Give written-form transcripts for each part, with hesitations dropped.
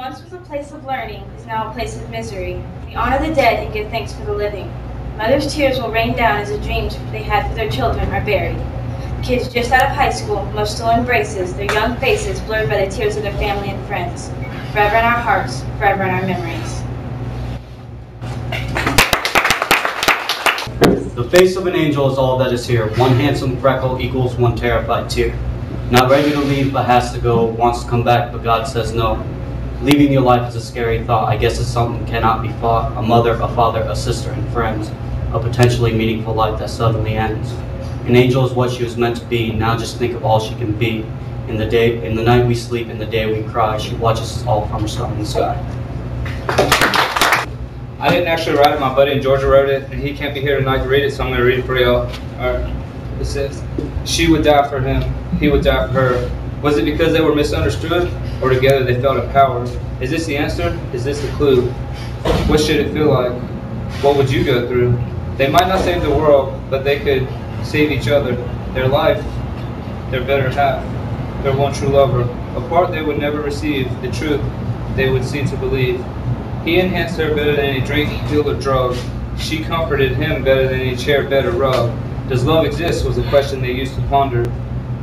once was a place of learning is now a place of misery. We honor the dead and give thanks for the living. Mothers' tears will rain down as the dreams they had for their children are buried. Kids just out of high school, most still embraces, their young faces blurred by the tears of their family and friends. Forever in our hearts, forever in our memories. The face of an angel is all that is here. One handsome freckle equals one terrified tear. Not ready to leave, but has to go. Wants to come back, but God says no. Leaving your life is a scary thought. I guess it's something cannot be fought. A mother, a father, a sister, and friends. A potentially meaningful life that suddenly ends. An angel is what she was meant to be. Now just think of all she can be. In the night we sleep, in the day we cry. She watches us all from her star in the sky. I didn't actually write it. My buddy in Georgia wrote it, and he can't be here tonight to read it, so I'm going to read it for y'all. Alright. It says, she would die for him, he would die for her. Was it because they were misunderstood, or together they felt empowered? Is this the answer? Is this the clue? What should it feel like? What would you go through? They might not save the world, but they could save each other, their life, their better half, their one true lover. Apart they would never receive the truth they would seem to believe. He enhanced her better than any drink, pill, or drug. She comforted him better than any chair, bed, or rug. Does love exist was a question they used to ponder,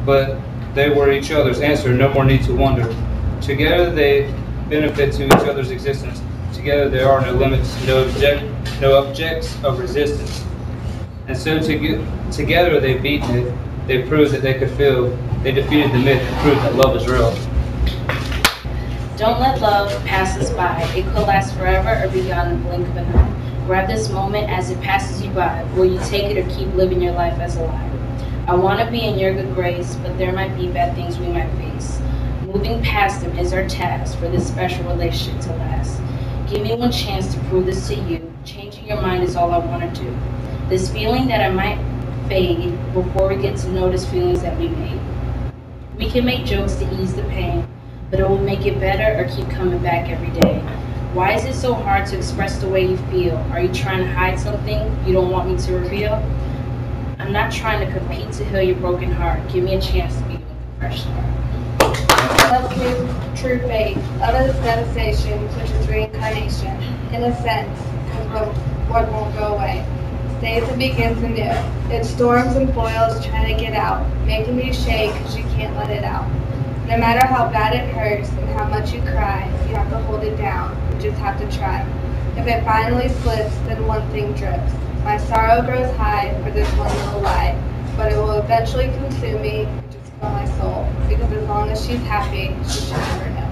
but they were each other's answer, no more need to wonder. Together they benefit to each other's existence. Together there are no limits, no objects of resistance. And so together they beat it, they proved that they could feel, they defeated the myth and proved that love is real. Don't let love pass us by. It could last forever or be gone in the blink of an eye. Grab this moment as it passes you by. Will you take it or keep living your life as a lie? I want to be in your good grace, but there might be bad things we might face. Moving past them is our task for this special relationship to last. Give me one chance to prove this to you. Changing your mind is all I want to do. This feeling that I might fade before we get to notice feelings that we made. We can make jokes to ease the pain, but it will make it better or keep coming back every day. Why is it so hard to express the way you feel? Are you trying to hide something you don't want me to reveal? I'm not trying to compete to heal your broken heart. Give me a chance to be with a fresh start. Love's true faith. Love is devastation, which is reincarnation. In a sense, because what won't go away. Stays and begins anew. It storms and boils trying to get out, making you shake because you can't let it out. No matter how bad it hurts and how much you cry, you have to hold it down. You just have to try. If it finally slips, then one thing drips. My sorrow grows high for this one little lie, but it will eventually consume me and just kill my soul, because as long as she's happy, she should never know.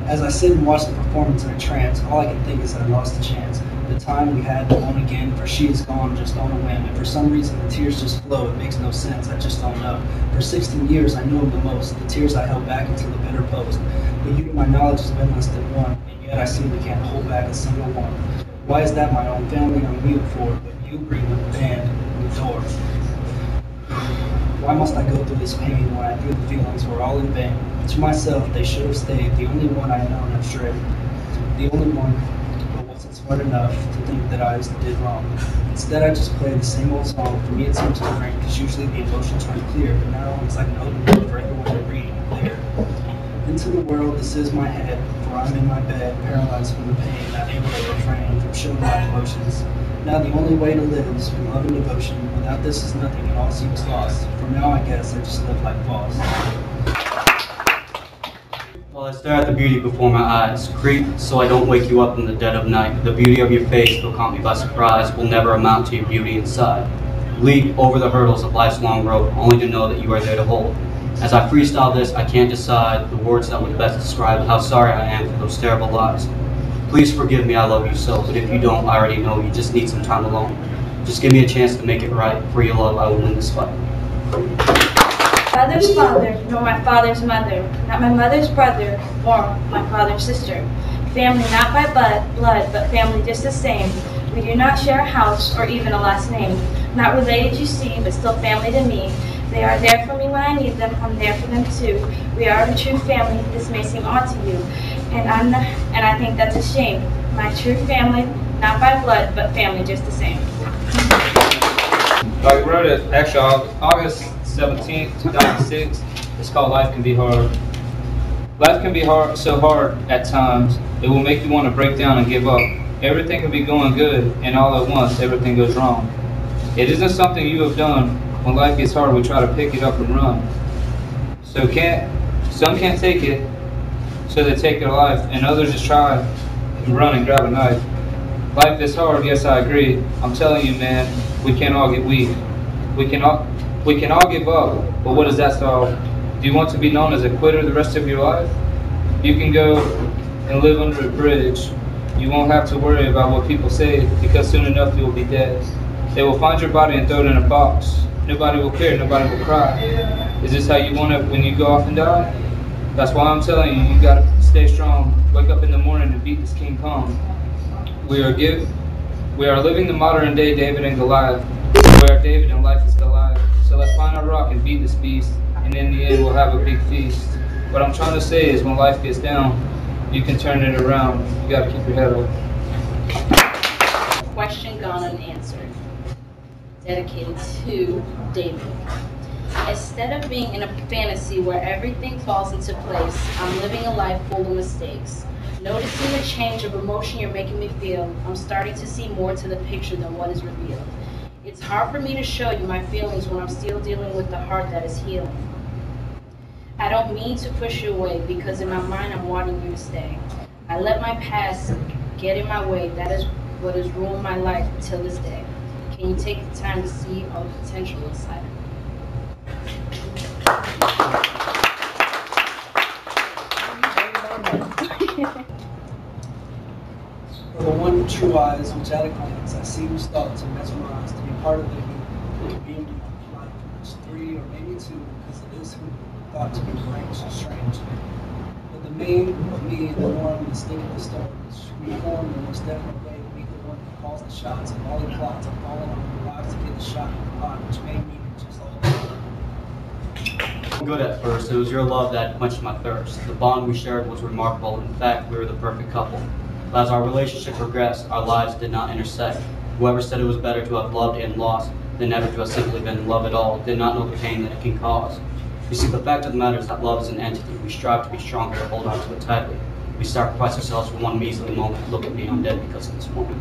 As I sit and watch the performance in a trance, all I can think is that I lost the chance. The time we had to own again, for she is gone just on a whim. And for some reason the tears just flow, it makes no sense, I just don't know. For 16 years I knew him the most, the tears I held back until the bitter post. But you to my knowledge has been less than one, and yet I simply can't hold back a single one. Why is that my own family I'm mute for, but you bring the band in the door? Why must I go through this pain when I knew the feelings were all in vain? To myself they should have stayed, the only one I know have strayed. The only one smart enough to think that I did wrong. Instead, I just play the same old song. For me, it seems different because usually the emotions run clear, but now it's like an open book for everyone to read and clear. Into the world, this is my head, for I'm in my bed, paralyzed from the pain, not able to refrain from showing my emotions. Now the only way to live is through love and devotion. Without this is nothing, it all seems lost. From now, I guess I just live like boss. While I stare at the beauty before my eyes, creep so I don't wake you up in the dead of night. The beauty of your face will caught me by surprise, will never amount to your beauty inside. Leap over the hurdles of life's long road, only to know that you are there to hold. As I freestyle this, I can't decide the words that would best describe how sorry I am for those terrible lies. Please forgive me, I love you so, but if you don't, I already know you just need some time alone. Just give me a chance to make it right. For your love, I will win this fight. Father's father, nor my father's mother, not my mother's brother, or my father's sister. Family not by blood, but family just the same. We do not share a house or even a last name. Not related, you see, but still family to me. They are there for me when I need them. I'm there for them too. We are a true family. This may seem odd to you, and I think that's a shame. My true family, not by blood, but family just the same. I wrote it actually August 17th, 2006. It's called Life Can Be Hard. Life can be hard, so hard at times, it will make you want to break down and give up. Everything can be going good, and all at once, everything goes wrong. It isn't something you have done. When life gets hard, we try to pick it up and run. Some can't take it, so they take their life, and others just try and run and grab a knife. Life is hard, yes, I agree. I'm telling you, man, we can't all get weak. We can all give up, but what does that solve? Do you want to be known as a quitter the rest of your life? You can go and live under a bridge. You won't have to worry about what people say, because soon enough you will be dead. They will find your body and throw it in a box. Nobody will care, nobody will cry. Is this how you want it when you go off and die? That's why I'm telling you, you gotta stay strong. Wake up in the morning and beat this King Kong. We are living the modern day David and Goliath. We are David and life is Goliath. So let's find our rock and beat this beast, and in the end we'll have a big feast. What I'm trying to say is when life gets down, you can turn it around. You gotta keep your head up. Question gone unanswered. Dedicated to David. Instead of being in a fantasy where everything falls into place, I'm living a life full of mistakes. Noticing the change of emotion you're making me feel, I'm starting to see more to the picture than what is revealed. It's hard for me to show you my feelings when I'm still dealing with the heart that is healing. I don't mean to push you away, because in my mind I'm wanting you to stay. I let my past get in my way. That is what has ruined my life till this day. Can you take the time to see all the potential inside of me? For the one true eyes which at a glance I see was thought to mesmerize, to be part of the community of life. It's three or maybe two, because it is who thought to be arranged and strange. But the main of me, the norm, the stick of the stones, reform the most definite way to be the one who calls the shots, and all the plots are falling on the lives to get the shot in the pot, which made me just all Good at first. It was your love that quenched my thirst. The bond we shared was remarkable. In fact, we were the perfect couple. But as our relationship progressed, our lives did not intersect. Whoever said it was better to have loved and lost than never to have simply been in love at all did not know the pain that it can cause. You see, the fact of the matter is that love is an entity. We strive to be stronger, to hold on to it tightly. We sacrifice ourselves for one measly moment. Look at me, I'm dead because of this moment.